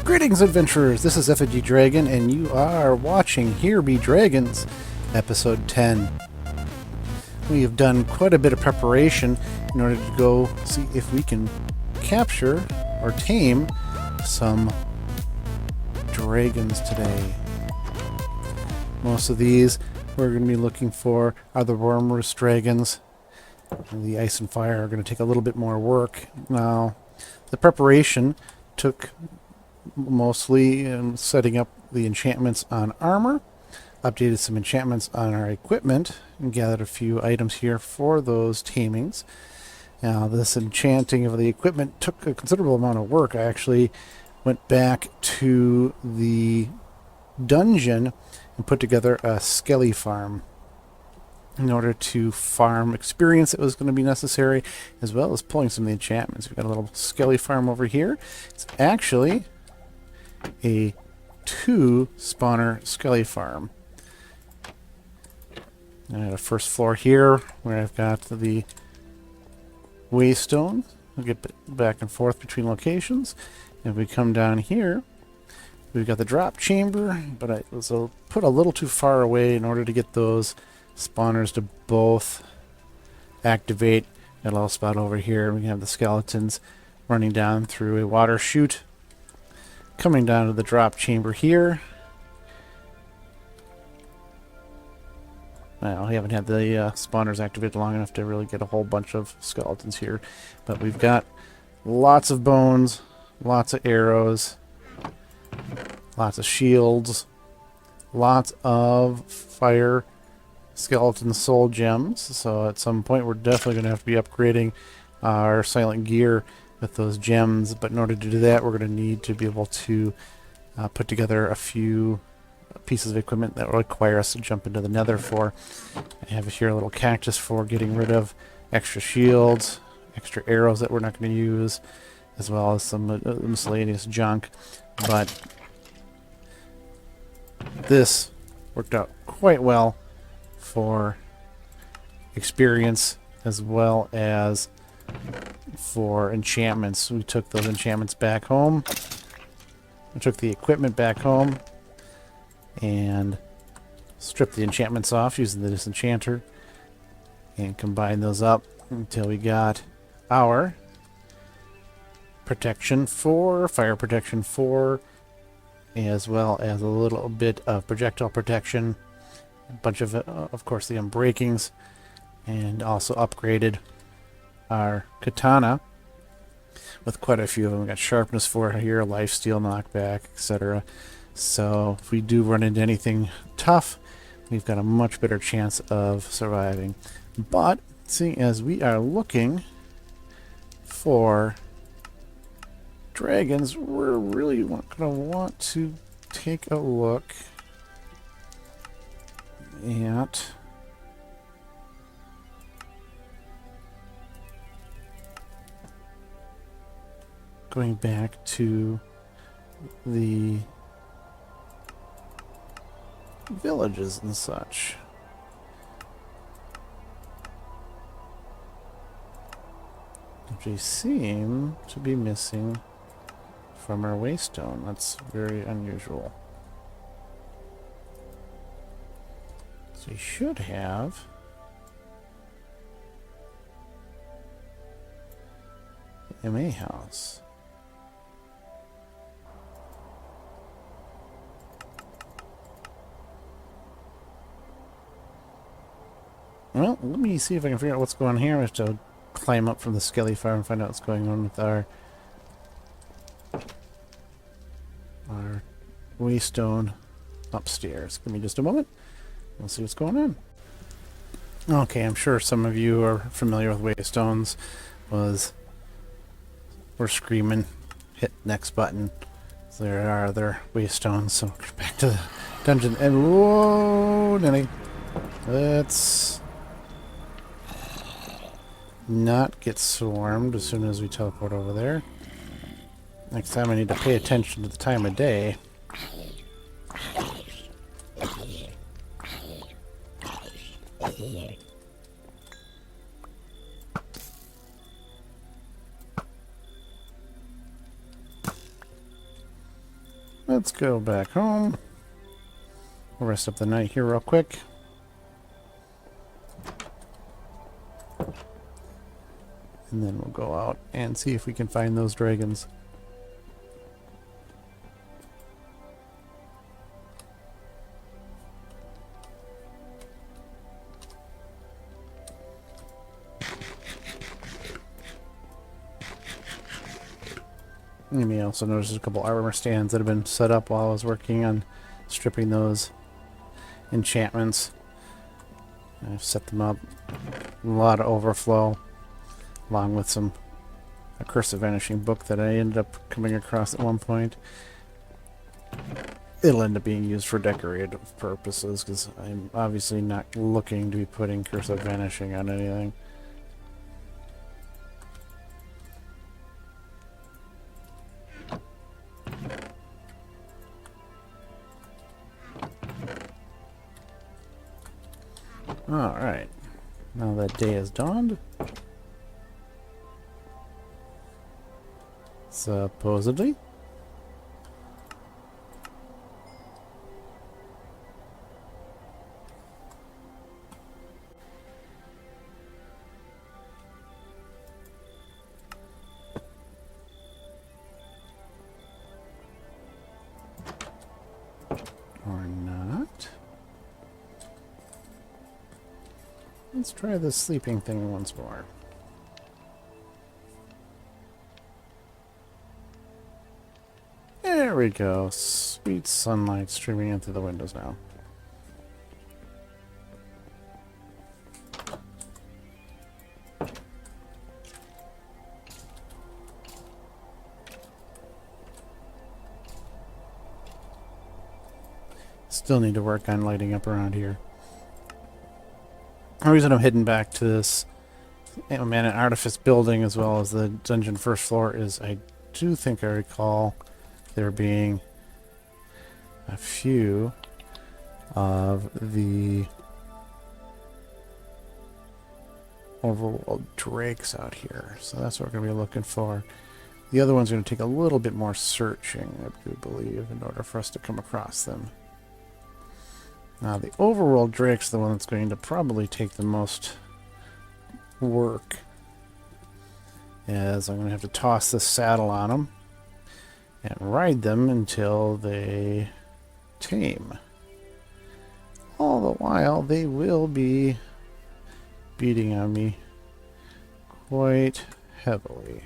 Greetings, adventurers! This is Effigy Dragon, and you are watching Here Be Dragons, Episode 10. We have done quite a bit of preparation in order to go see if we can capture or tame some dragons today. Most of these we're going to be looking for are the Wrymroost dragons. And the ice and fire are going to take a little bit more work. Now, the preparation took mostly in setting up the enchantments on armor, updated some enchantments on our equipment, and gathered a few items here for those tamings. Now, this enchanting of the equipment took a considerable amount of work. I actually went back to the dungeon and put together a skelly farm in order to farm experience that was going to be necessary, as well as pulling some of the enchantments. We've got a little skelly farm over here. It's actually a 2-spawner skelly farm. I have a first floor here where I've got the waystone. We'll get back and forth between locations. If we come down here, we've got the drop chamber, but I was put a little too far away in order to get those spawners to both activate. Got a little spot over here. We can have the skeletons running down through a water chute, coming down to the drop chamber here. Well, we haven't had the spawners activated long enough to really get a whole bunch of skeletons here, but we've got lots of bones, lots of arrows, lots of shields, lots of fire skeleton soul gems. So at some point we're definitely going to have to be upgrading our silent gear with those gems, but in order to do that we're going to need to be able to put together a few pieces of equipment that will require us to jump into the Nether for. I have here a little cactus for getting rid of extra shields, extra arrows that we're not going to use, as well as some miscellaneous junk. But this worked out quite well for experience as well as for enchantments. We took those enchantments back home. We took the equipment back home and stripped the enchantments off using the disenchanter and combined those up until we got our protection 4, fire protection 4, as well as a little bit of projectile protection, a bunch of course, the unbreakings, and also upgraded our katana with quite a few of them. We got sharpness 4 here, lifesteal, knockback, etc. So if we do run into anything tough, we've got a much better chance of surviving. But seeing as we are looking for dragons, we're really going to want to take a look at going back to the villages and such. Which we seem to be missing from our waystone. That's very unusual. So we should have the MA house. Well, let me see if I can figure out what's going on here. I have to climb up from the skelly farm and find out what's going on with our waystone upstairs. Give me just a moment. We'll see what's going on. Okay, I'm sure some of you are familiar with waystones. We're screaming, hit next button. So there are other waystones. So back to the dungeon. And whoa, Nelly. Let's not get swarmed as soon as we teleport over there. Next time I need to pay attention to the time of day. let's go back home. We'll rest up the night here real quick. And then we'll go out and see if we can find those dragons. You may also notice a couple armor stands that have been set up while I was working on stripping those enchantments. I've set them up. A lot of overflow, along with a Curse of Vanishing book that I ended up coming across at one point. It'll end up being used for decorative purposes, because I'm obviously not looking to be putting Curse of Vanishing on anything. Alright, now that day has dawned. Supposedly. Or not. Let's try the sleeping thing once more. There we go. Sweet sunlight streaming in through the windows now. Still need to work on lighting up around here. The reason I'm heading back to this Man and Artifice building as well as the dungeon first floor is I do think I recall there being a few of the overworld drakes out here. So that's what we're going to be looking for. The other one's going to take a little bit more searching, I do believe, in order for us to come across them. Now, the overworld drake's the one that's going to probably take the most work, as I'm going to have to toss this saddle on them and ride them until they tame. All the while, they will be beating on me quite heavily.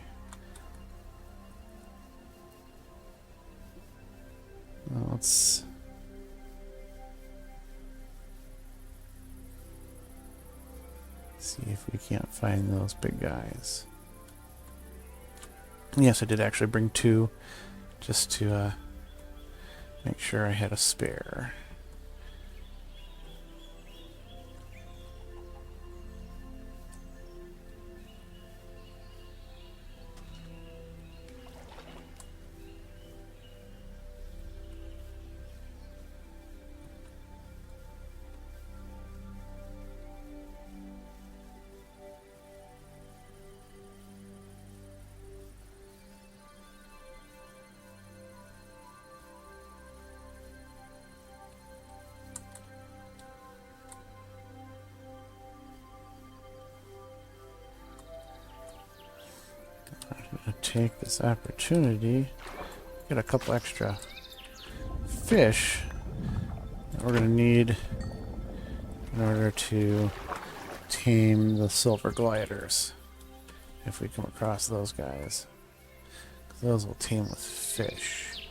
Now, let's see if we can't find those big guys. Yes, I did actually bring two, just to make sure I had a spare. Take this opportunity, get a couple extra fish that we're going to need in order to tame the silver gliders, if we come across those guys. 'Cause those will tame with fish.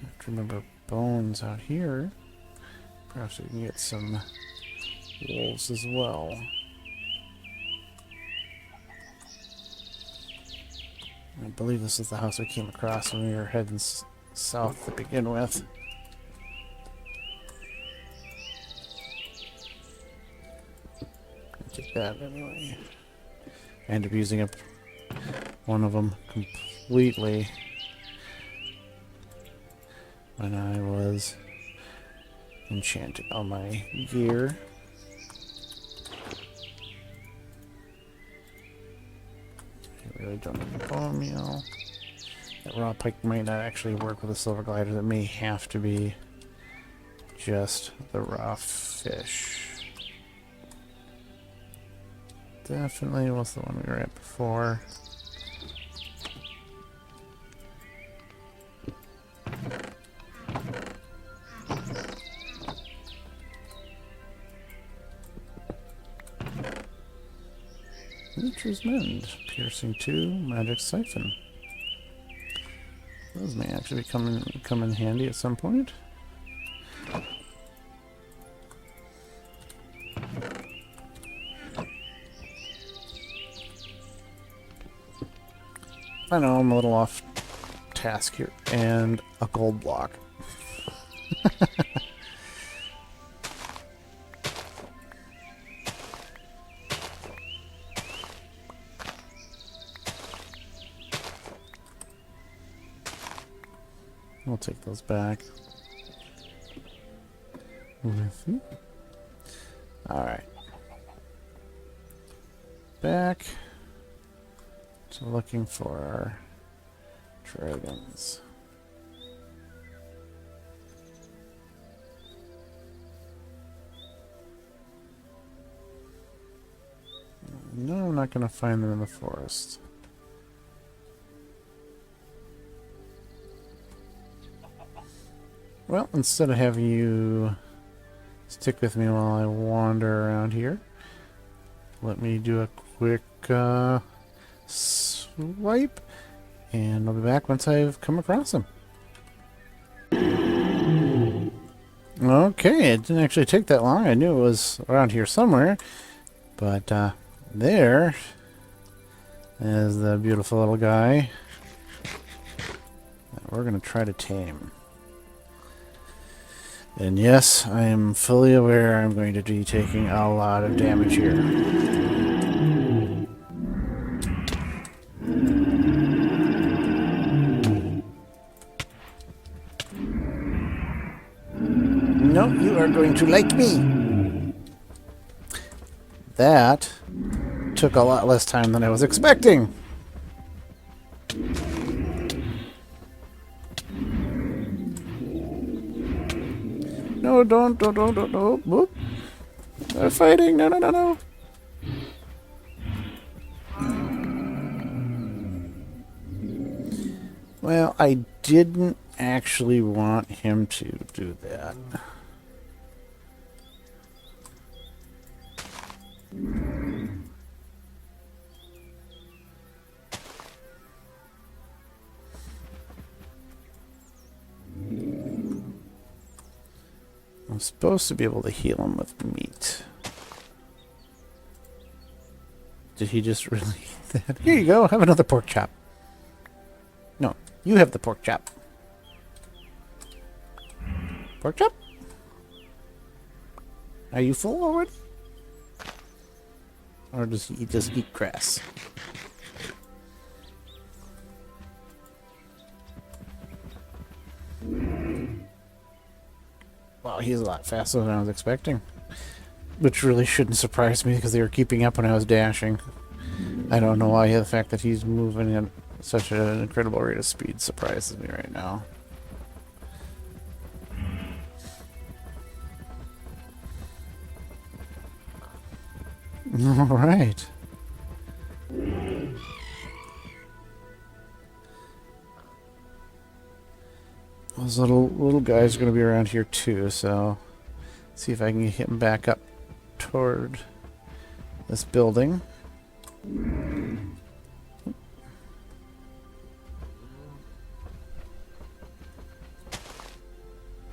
I have to remember bones out here. Perhaps we can get some wolves as well. I believe this is the house we came across when we were heading south to begin with. I'll take that anyway. I ended up using up one of them completely when I was enchanting all my gear. really don't need bone meal. That raw pike might not actually work with a silver glider. That may have to be just the raw fish. Definitely was the one we were at before. Nature's Mend, Piercing 2, Magic Siphon. Those may actually come in handy at some point. I know I'm a little off task here, and a gold block. We'll take those back. Alright. Back to looking for our dragons. No, I'm not going to find them in the forest. Well, instead of having you stick with me while I wander around here, let me do a quick swipe, and I'll be back once I've come across them. Okay, it didn't actually take that long. I knew it was around here somewhere, but there is the beautiful little guy that we're going to try to tame. And yes, I am fully aware I'm going to be taking a lot of damage here. No, you are going to like me. That took a lot less time than I was expecting. No, don't, whoop. They're fighting, no. Well, I didn't actually want him to do that. I'm supposed to be able to heal him with meat. Did he just really eat that? Here you go, have another pork chop. No, you have the pork chop. Pork chop? Are you full already? Or does he just eat grass? Wow, he's a lot faster than I was expecting. Which really shouldn't surprise me because they were keeping up when I was dashing. I don't know why the fact that he's moving at such an incredible rate of speed surprises me right now. Alright. Those little guys are going to be around here too, so see if I can hit him back up toward this building.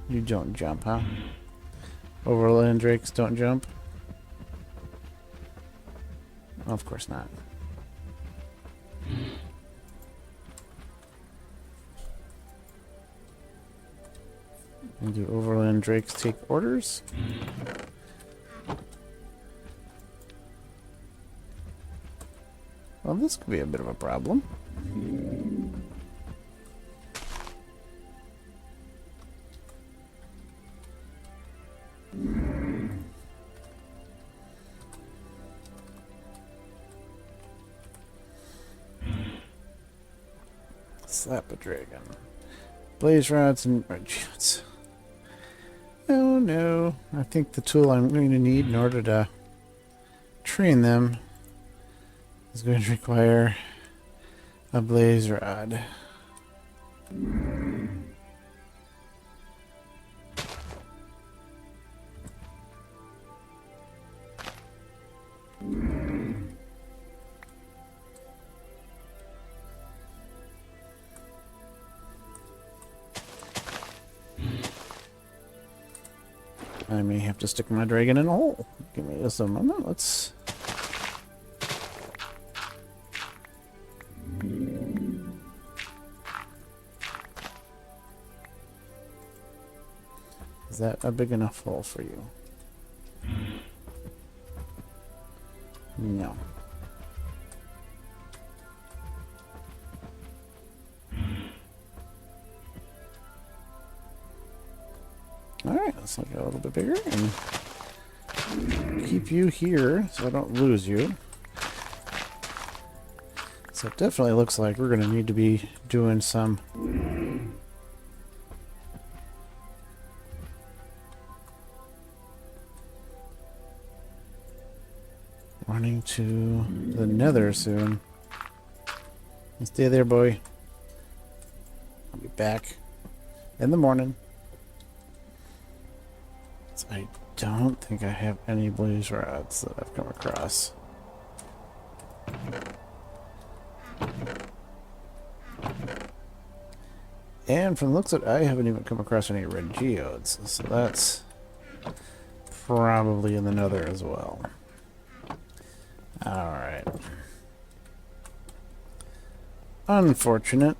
You don't jump, huh? Overland drakes don't jump? Of course not. And do overland drakes take orders? Well, this could be a bit of a problem. Slap a dragon. Blaze rods and red geodes. Oh no. I think the tool I'm going to need in order to train them is going to require a blaze rod. I may have to stick my dragon in a hole. Give me just a moment. Let's... Is that a big enough hole for you? No. Alright, let's make it a little bit bigger and keep you here so I don't lose you. So it definitely looks like we're going to need to be doing some running to the Nether soon. Stay there, boy. I'll be back in the morning. So I don't think I have any blaze rods that I've come across. And from the looks of it, I haven't even come across any red geodes. So that's probably in the Nether as well. Alright. Unfortunate.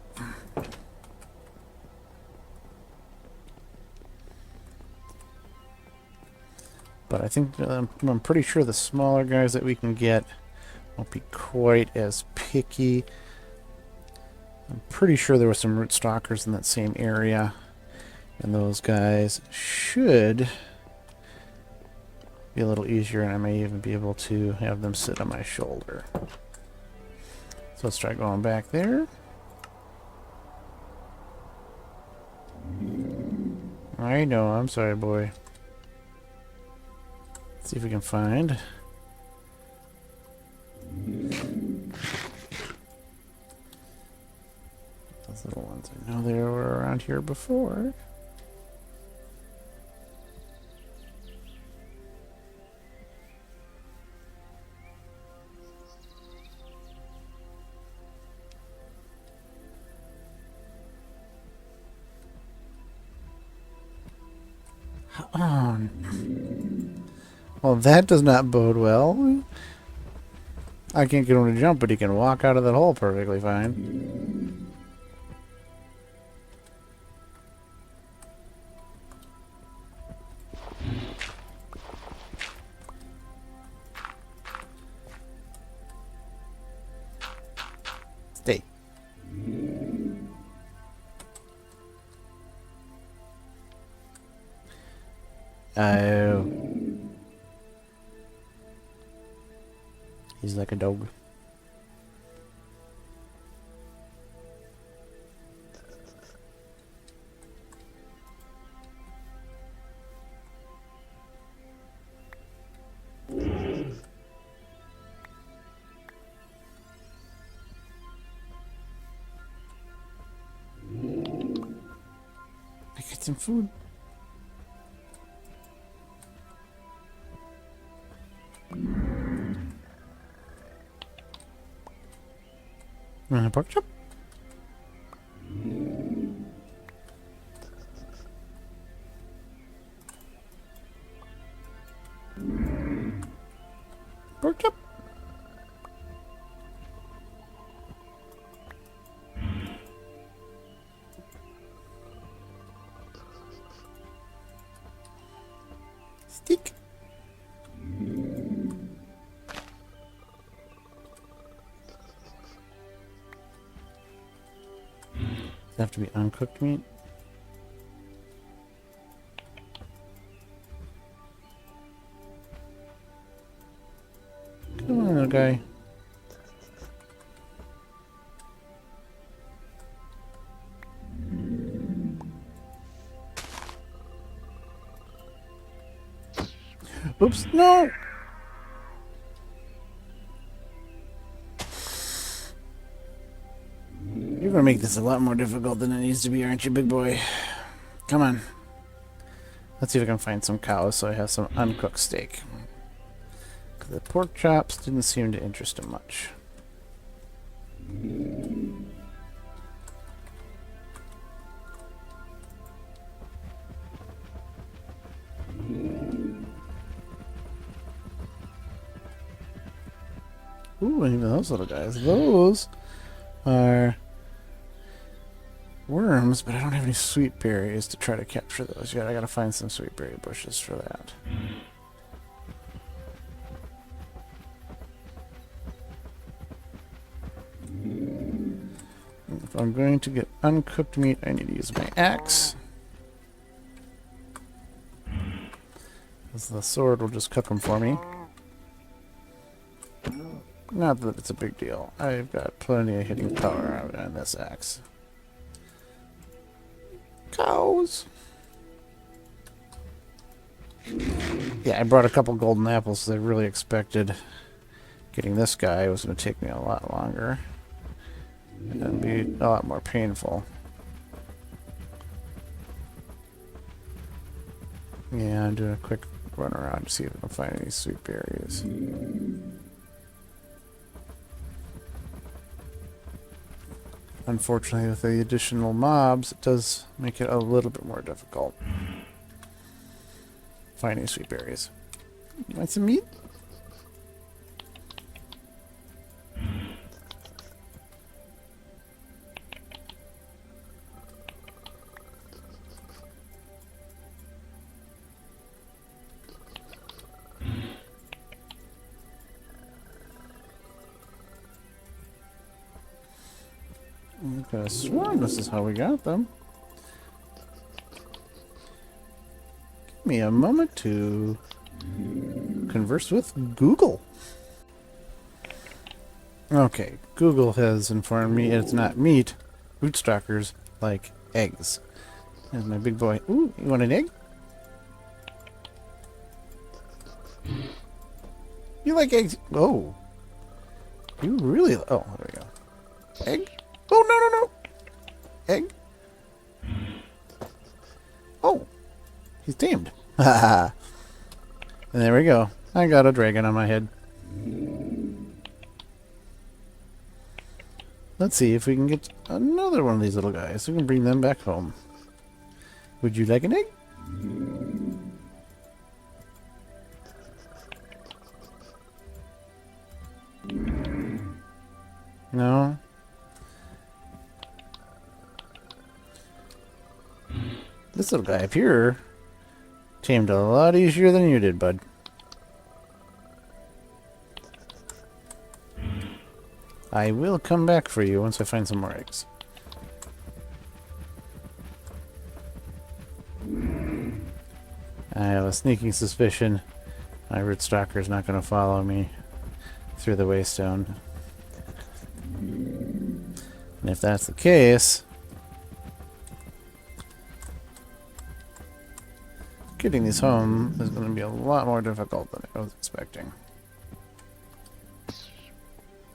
But I think I'm pretty sure the smaller guys that we can get won't be quite as picky. I'm pretty sure there were some root stalkers in that same area, and those guys should be a little easier, and I may even be able to have them sit on my shoulder. So let's try going back there. I know, I'm sorry, boy. Let's see if we can find those little ones. I know they were around here before. Well, that does not bode well. I can't get him to jump, but he can walk out of that hole perfectly fine. Stay. Oh. He's like a dog. I get some food. Pork chop. Pork chop. Stick. Does it have to be uncooked meat? Come on, little guy. Oops, no! You're gonna make this a lot more difficult than it needs to be, aren't you, big boy? Come on. Let's see if I can find some cows so I have some uncooked steak. The pork chops didn't seem to interest him much. Ooh, even those little guys. Those are worms, but I don't have any sweet berries to try to capture those yet. I gotta find some sweet berry bushes for that. If I'm going to get uncooked meat, I need to use my axe. Because the sword will just cook them for me. Not that it's a big deal. I've got plenty of hitting power on this axe. Cows! Yeah, I brought a couple golden apples. I really expected getting this guy was going to take me a lot longer. And it'd be a lot more painful. Yeah, I'm doing a quick run around to see if I can find any sweet berries. Unfortunately, with the additional mobs, it does make it a little bit more difficult finding sweet berries. Want some meat? I could have sworn this is how we got them. Give me a moment to converse with Google. Okay, Google has informed me it's not meat. Rootstalkers like eggs. There's my big boy. Ooh, you want an egg? You like eggs? Oh. You really... Oh, there we go. Egg? Oh, no, no, no. Egg? Oh. He's tamed. And there we go. I got a dragon on my head. Let's see if we can get another one of these little guys. We can bring them back home. Would you like an egg? No? This little guy up here tamed a lot easier than you did, bud. I will come back for you once I find some more eggs. I have a sneaking suspicion my Rootstalker is not going to follow me through the waystone. And if that's the case, getting these home is going to be a lot more difficult than I was expecting.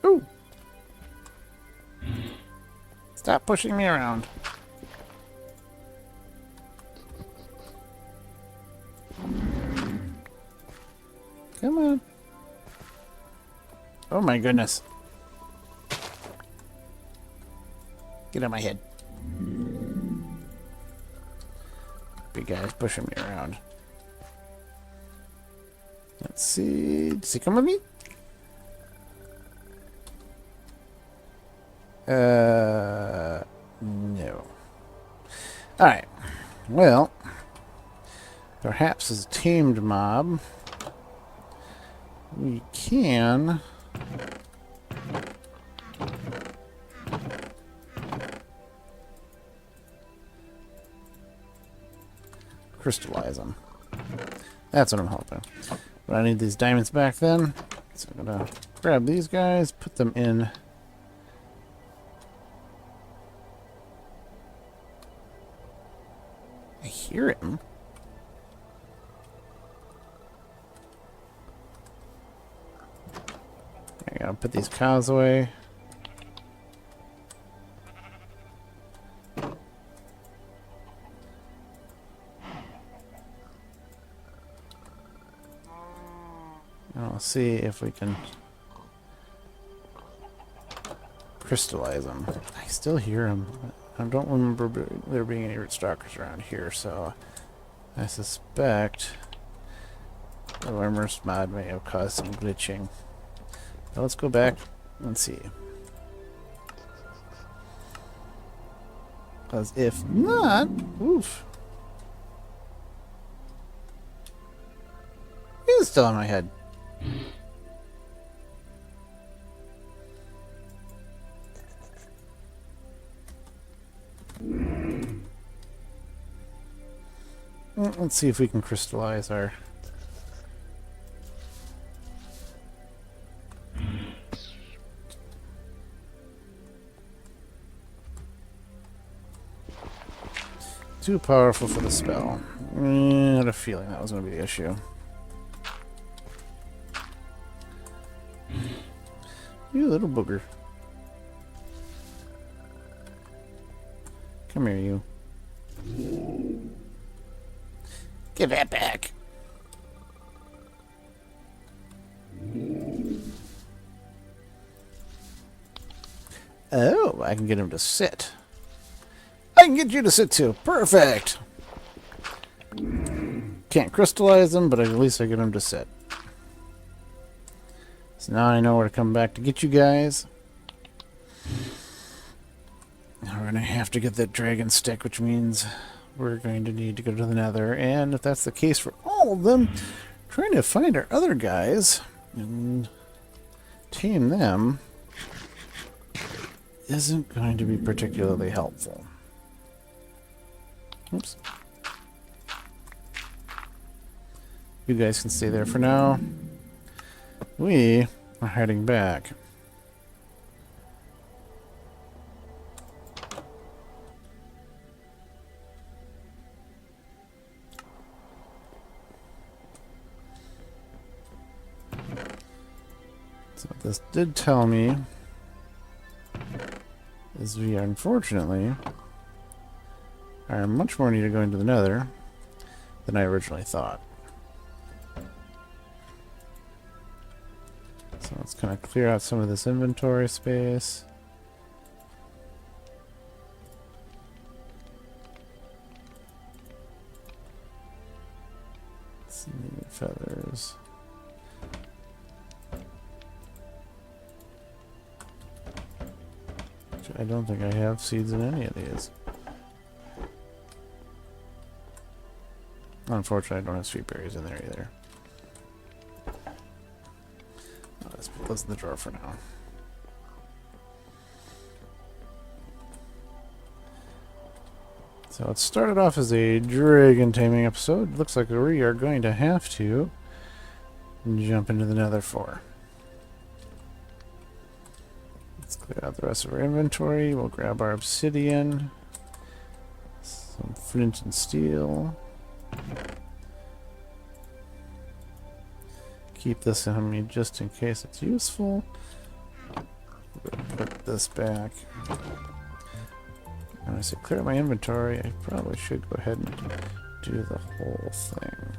Ooh! Stop pushing me around. Come on. Oh my goodness. Get out my head. Big guy's pushing me around. Let's see. Does he come with me? No. Alright. Well, perhaps as a tamed mob, we can crystallize them. That's what I'm hoping. But I need these diamonds back then. So I'm gonna grab these guys, put them in. I hear him. gonna put these cows away. And we'll see if we can crystallize them. I still hear them. I don't remember there being any root stalkers around here, so I suspect the Wrymroost mod may have caused some glitching. Now let's go back and see. Because if not, oof. It's still in my head. Let's see if we can crystallize our... Too powerful for the spell. I had a feeling that was going to be the issue. You little booger. Come here, you. Give that back. Oh, I can get him to sit. I can get you to sit too. Perfect. Can't crystallize them, but at least I get him to sit. So now I know where to come back to get you guys. We're going to have to get that dragon stick, which means we're going to need to go to the Nether. And if that's the case for all of them, trying to find our other guys and tame them isn't going to be particularly helpful. Oops. You guys can stay there for now. We are heading back. So what this did tell me is we unfortunately are much more needed going to the Nether than I originally thought. So let's kind of clear out some of this inventory space. Some feathers. I don't think I have seeds in any of these. Unfortunately, I don't have sweet berries in there either. Let's put those in the drawer for now. So it started off as a dragon taming episode. Looks like we are going to have to jump into the Nether for. Let's clear out the rest of our inventory. We'll grab our obsidian, some flint and steel. Keep this on me just in case it's useful. Put this back. When I say clear my inventory, I probably should go ahead and do the whole thing.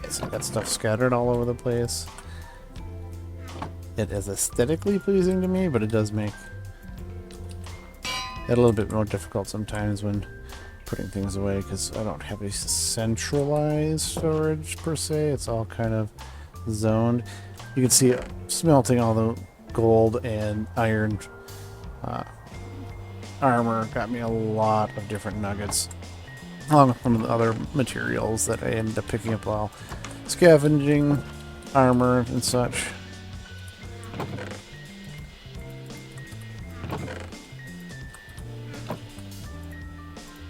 So I got stuff scattered all over the place. It is aesthetically pleasing to me, but it does make it a little bit more difficult sometimes when putting things away, because I don't have a centralized storage per se. It's all kind of zoned. You can see smelting all the gold and iron armor got me a lot of different nuggets, along with some of the other materials that I ended up picking up while scavenging armor and such.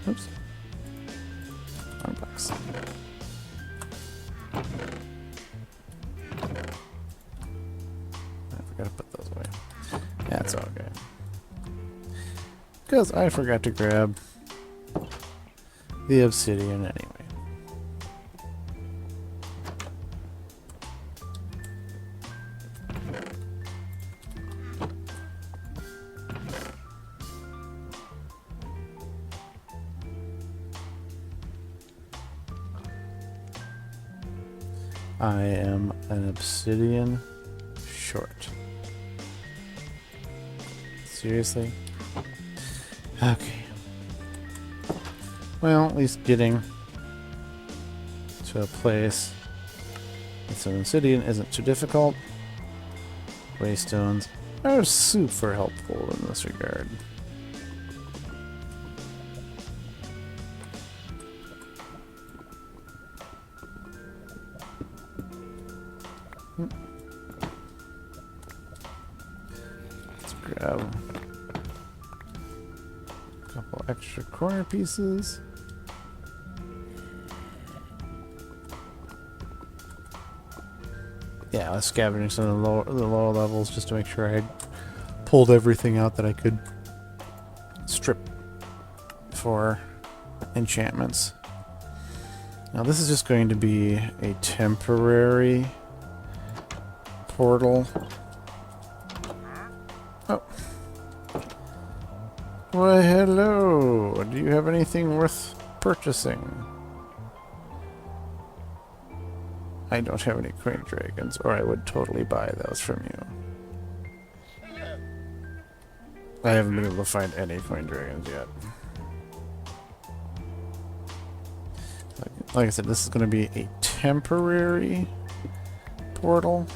Oops. Wrong box. I forgot to put because I forgot to grab the obsidian anyway. I am an obsidian short. Seriously? Okay. Well, at least getting to a place with some obsidian isn't too difficult. Waystones are super helpful in this regard. Let's grab a couple extra corner pieces. Yeah, I was scavenging some of the lower levels just to make sure I had pulled everything out that I could strip for enchantments. Now this is just going to be a temporary portal. Oh. Why, hello. Do you have anything worth purchasing? I don't have any coin dragons, or I would totally buy those from you. I haven't been able to find any coin dragons yet. Like I said, this is going to be a temporary portal.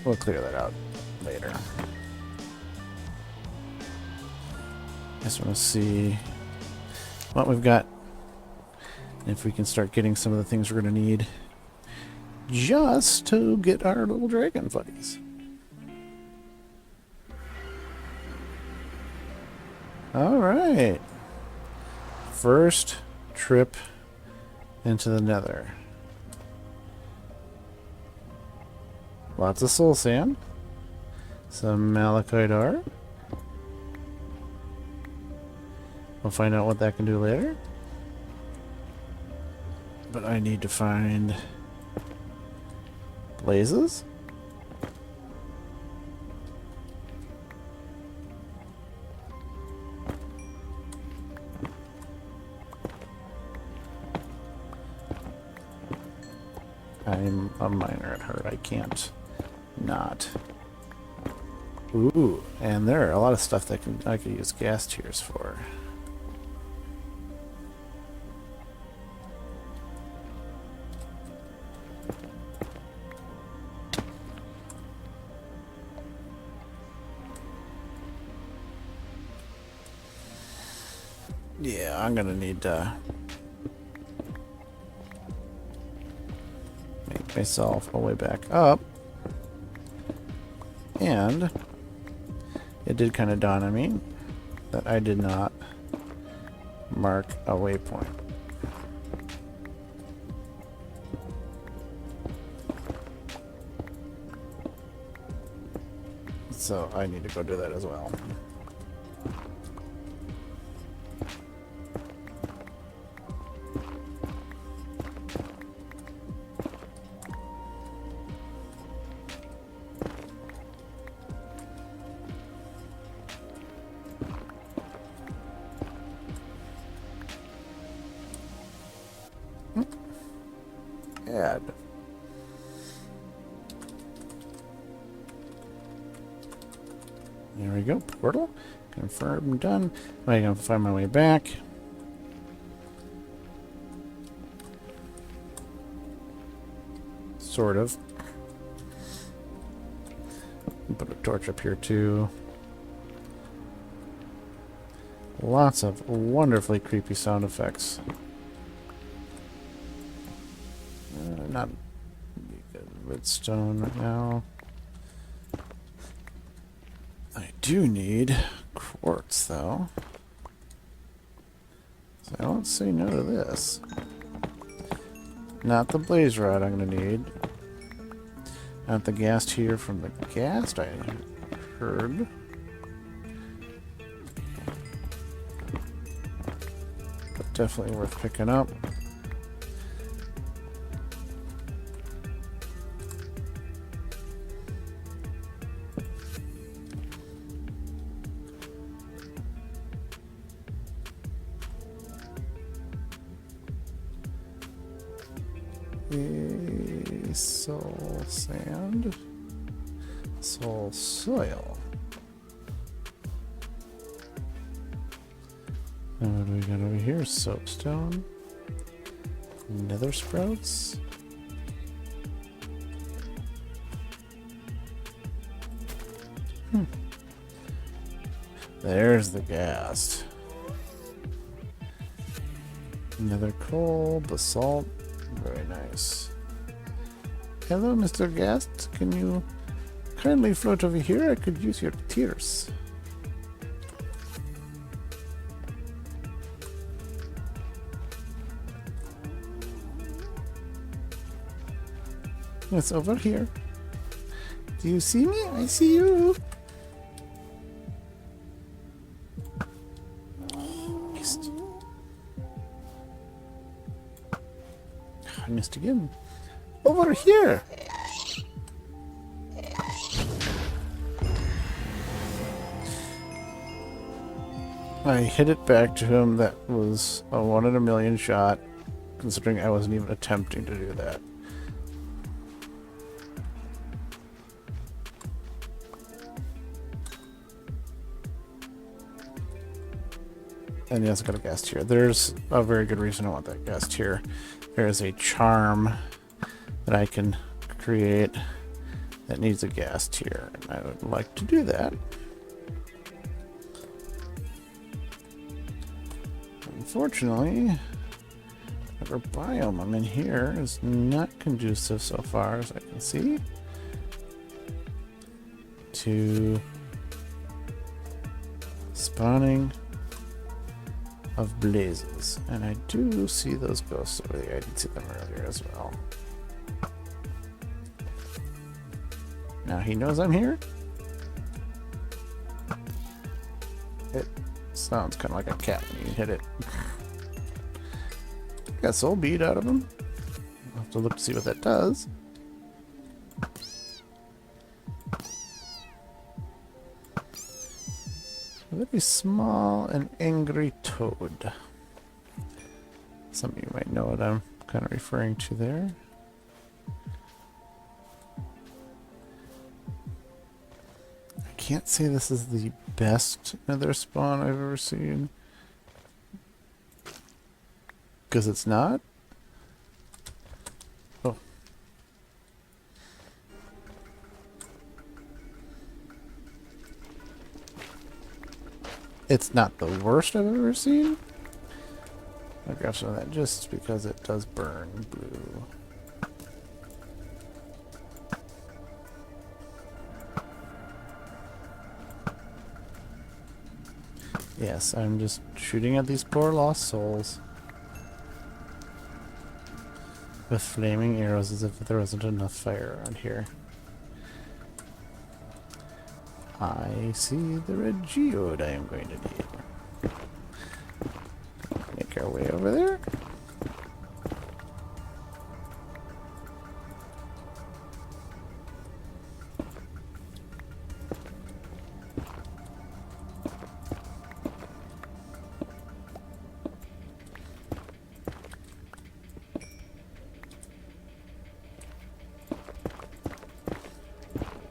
We'll clear that out later. Just want to see what we've got. If we can start getting some of the things we're going to need just to get our little dragon buddies. Alright. First trip into the Nether. Lots of soul sand. Some malachite ore. We'll find out what that can do later. But I need to find blazes. I'm a miner at heart. I can't not. Ooh, and there are a lot of stuff that I could use gas tiers for. Yeah, I'm gonna need to make myself a way back up. And it did kind of dawn on me that I did not mark a waypoint. So I need to go do that as well. Add. There we go. Portal. Confirm. Done. I can find my way back. Sort of. Put a torch up here too. Lots of wonderfully creepy sound effects. Not redstone right now. I do need quartz, though. So I won't say no to this. Not the blaze rod I'm going to need. Not the ghast here from the ghast I heard. But definitely worth picking up. Soul sand, soul soil. And what do we got over here? Soapstone, nether sprouts. There's the ghast. Nether coal, basalt. Very nice. Hello, Mr. Ghast. Can you kindly float over here? I could use your tears. It's over here. Do you see me? I see you. Missed. I missed again. Over here. I hit it back to him. That was a 1 in a million shot, considering I wasn't even attempting to do that. And yes, I got a ghast here. There's a very good reason I want that ghast here. There's a charm that I can create that needs a ghast here, and I would like to do that. Unfortunately, whatever biome I'm in here is not conducive so far as I can see to spawning of blazes. And I do see those ghosts over there. I did see them earlier as well. Now he knows I'm here. It sounds kind of like a cat when you hit it. Got soul bead out of him. I'll have to look to see what that does. A very small and angry toad. Some of you might know what I'm kind of referring to there. I can't say this is the best nether spawn I've ever seen, because it's not. Oh. It's not the worst I've ever seen. I'll grab some of that just because it does burn blue. Yes, I'm just shooting at these poor lost souls with flaming arrows as if there wasn't enough fire around here. I see the red geode I am going to need. Make our way over there.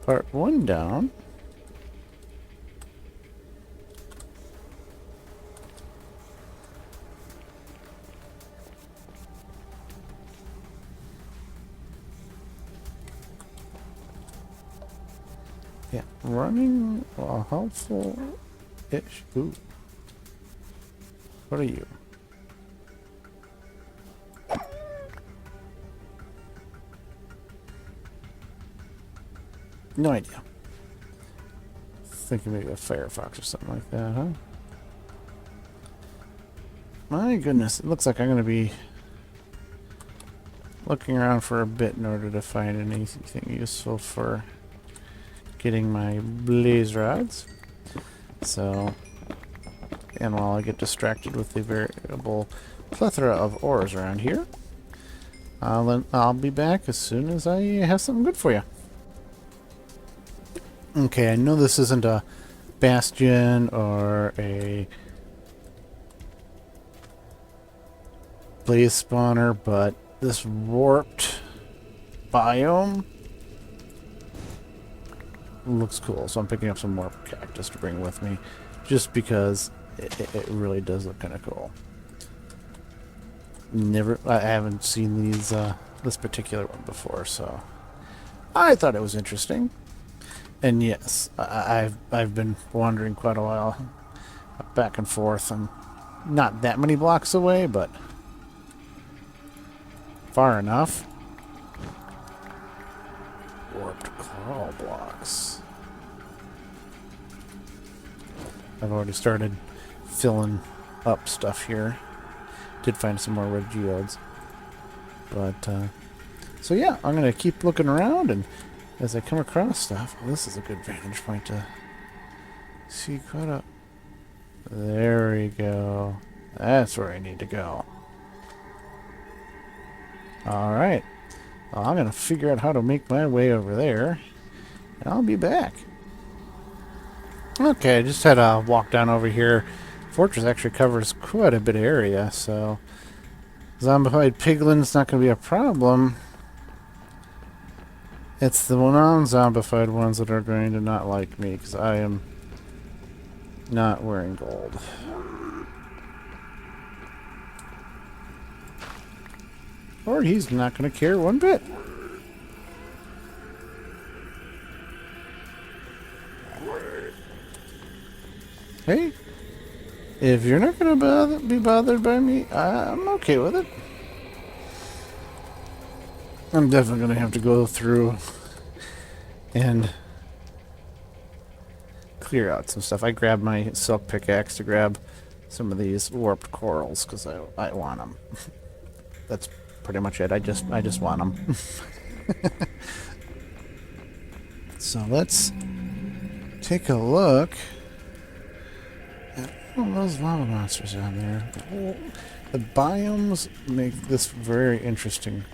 Part 1 down. Yeah, running while helpful-ish. Ooh. What are you? No idea. thinking maybe a firefox or something like that, huh? My goodness, it looks like I'm going to be looking around for a bit in order to find anything useful for getting my blaze rods. So, and while I get distracted with the variable plethora of ores around here, I'll be back as soon as I have something good for you. Okay, I know this isn't a bastion or a blaze spawner, but this warped biome looks cool. So I'm picking up some more cactus to bring with me, just because it really does look kind of cool. I haven't seen these this particular one before, so I thought it was interesting. And yes, I've been wandering quite a while, back and forth. I'm not that many blocks away, but far enough. Warped coral blocks. I've already started filling up stuff here. Did find some more red geodes. But, so yeah, I'm going to keep looking around, and as I come across stuff, this is a good vantage point to see quite a... There we go. That's where I need to go. Alright. Well, I'm going to figure out how to make my way over there, and I'll be back. Okay, I just had a walk down over here. Fortress actually covers quite a bit of area, so zombified piglin's not going to be a problem. It's the non-zombified ones that are going to not like me, because I am not wearing gold. Or he's not going to care one bit. Hey, if you're not going to be bothered by me, I'm okay with it. I'm definitely going to have to go through and clear out some stuff. I grabbed my silk pickaxe to grab some of these warped corals because I want them. That's pretty much it. I just want them. So let's take a look at all those lava monsters down there. The biomes make this very interesting.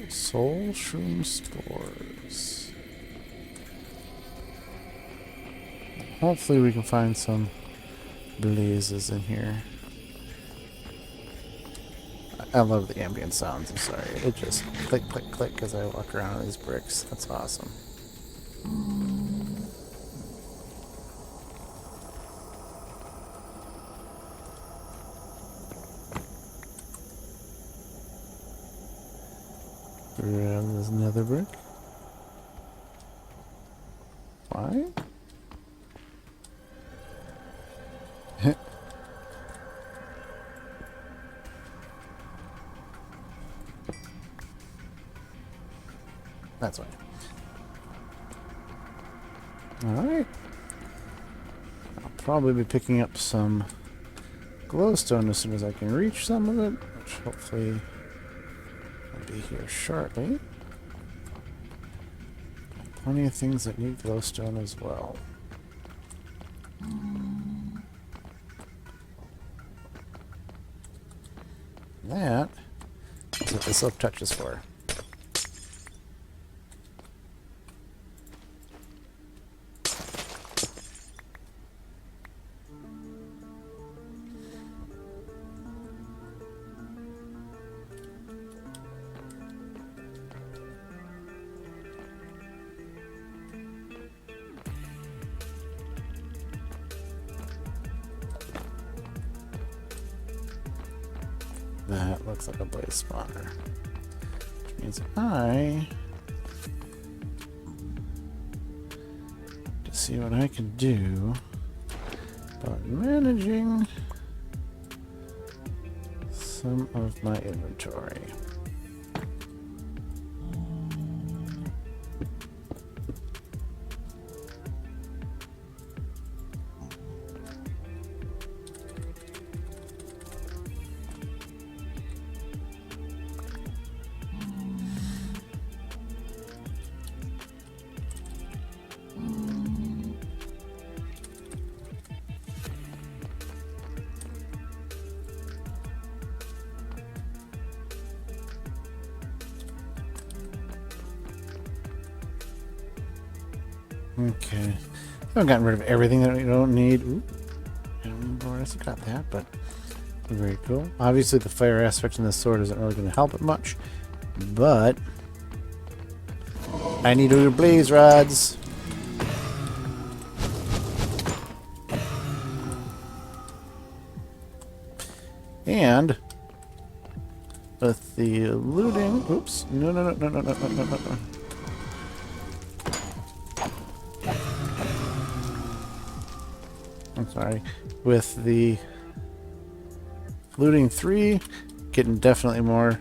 Soul shroom spores. Hopefully we can find some blazes in here. I love the ambient sounds, I'm sorry. It just click, click, click as I walk around on these bricks. That's awesome. Grab this nether brick. Why? That's why. Alright. I'll probably be picking up some glowstone as soon as I can reach some of it, which hopefully will be here shortly. Plenty of things that need glowstone as well. That is what the silk touch is for. That looks like a blaze spawner. Which means I to see what I can do about managing some of my inventory. Okay. I've gotten rid of everything that we don't need. Ooh. I don't remember where else I got that, but very cool. Obviously, the fire aspect in this sword isn't really going to help it much, but I need to do blaze rods. And with the looting, oops, no. I'm sorry. With the looting 3, getting definitely more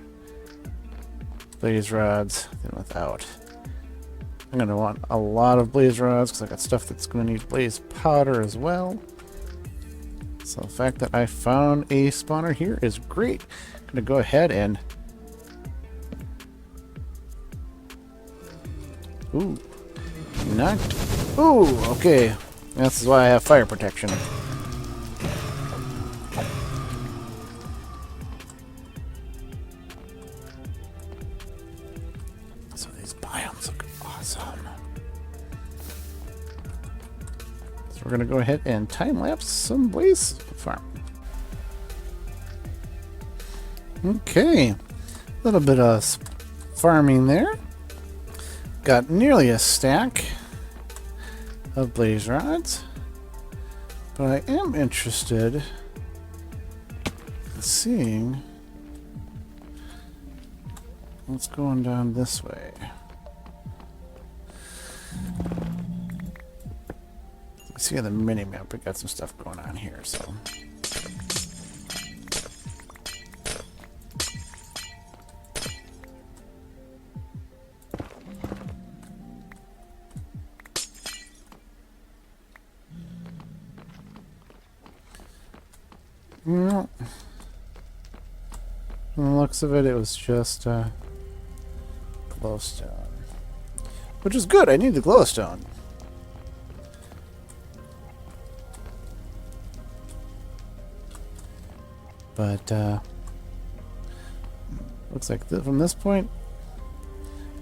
blaze rods than without. I'm going to want a lot of blaze rods because I got stuff that's going to need blaze powder as well. So the fact that I found a spawner here is great. I'm going to go ahead and... Ooh. Knocked. Ooh, okay. This is why I have fire protection. So these biomes look awesome. So we're going to go ahead and time-lapse some blaze farm. Okay. A little bit of farming there. Got nearly a stack of blaze rods. But I am interested in seeing what's going down this way. See on the mini map, we got some stuff going on here, so. No. From the looks of it, it was just glowstone. Which is good, I need the glowstone. But, looks like from this point,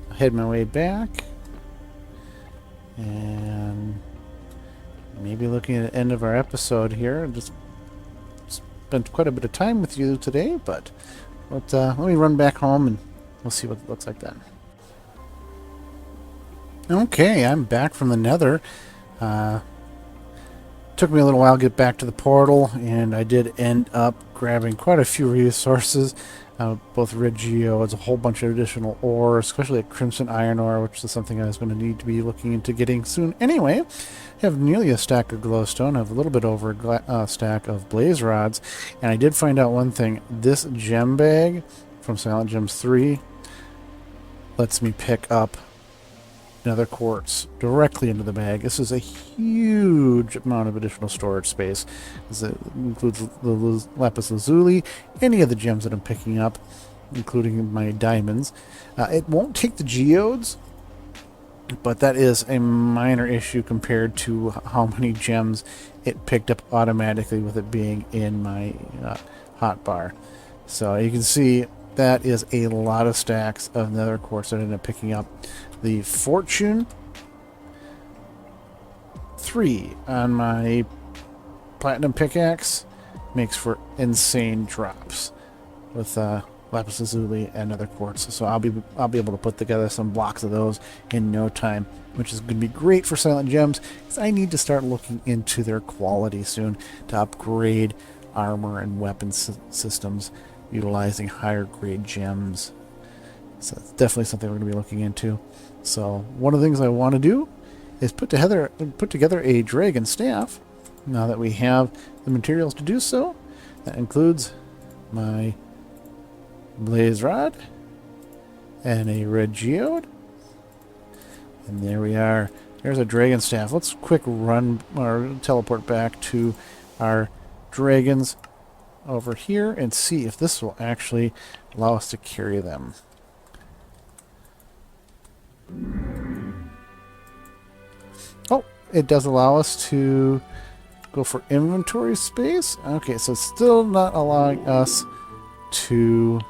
I'll head my way back. And maybe looking at the end of our episode here. Just spent quite a bit of time with you today, but let me run back home and we'll see what it looks like then. Okay, I'm back from the Nether. Took me a little while to get back to the portal, and I did end up grabbing quite a few resources, both red geodes, a whole bunch of additional ore, especially like crimson iron ore, which is something I was going to need to be looking into getting soon anyway. I have nearly a stack of glowstone. I have a little bit over a stack of blaze rods, and I did find out one thing. This gem bag from Silent Gems 3 lets me pick up Nether quartz directly into the bag. This is a huge amount of additional storage space. This includes the lapis lazuli, any of the gems that I'm picking up, including my diamonds. It won't take the geodes, but that is a minor issue compared to how many gems it picked up automatically with it being in my hotbar. So you can see that is a lot of stacks of Nether quartz that I ended up picking up. The Fortune 3 on my platinum pickaxe makes for insane drops with lapis lazuli and other quartz. So I'll be able to put together some blocks of those in no time, which is going to be great for Silent Gems because I need to start looking into their quality soon to upgrade armor and weapon systems utilizing higher grade gems. So it's definitely something we're going to be looking into. So one of the things I want to do is put together a dragon staff. Now that we have the materials to do so, that includes my blaze rod and a red geode. And there we are. There's a dragon staff. Let's quick run or teleport back to our dragons over here and see if this will actually allow us to carry them. Oh, it does allow us to go for inventory space. Okay, so it's still not allowing us to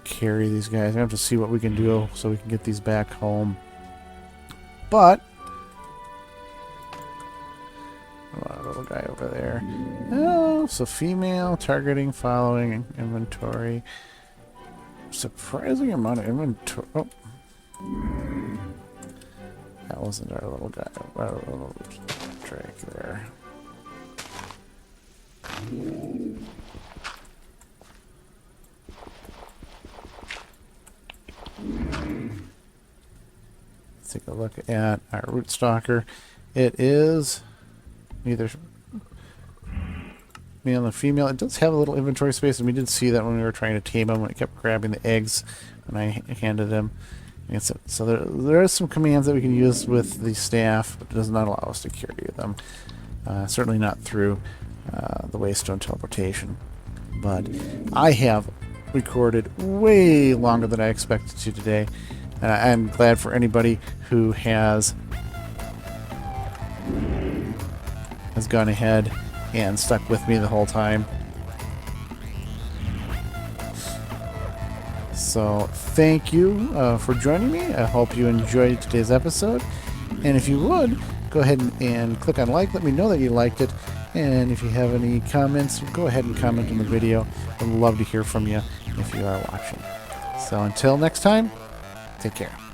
carry these guys. I have to see what we can do so we can get these back home. but little guy over there. Oh, so female, targeting, following, inventory. Surprising amount of inventory. Oh. That wasn't our little guy. Our little drake there. Let's take a look at our root stalker. It is either male and female. It does have a little inventory space, and we did see that when we were trying to tame him, when it kept grabbing the eggs when I handed him. And so there are some commands that we can use with the staff, but it does not allow us to carry them. Certainly not through the waystone teleportation. But I have recorded way longer than I expected to today. And I'm glad for anybody who has gone ahead and stuck with me the whole time. So thank you for joining me. I hope you enjoyed today's episode. And if you would, go ahead and click on like. Let me know that you liked it. And if you have any comments, go ahead and comment on the video. I'd love to hear from you if you are watching. So until next time, take care.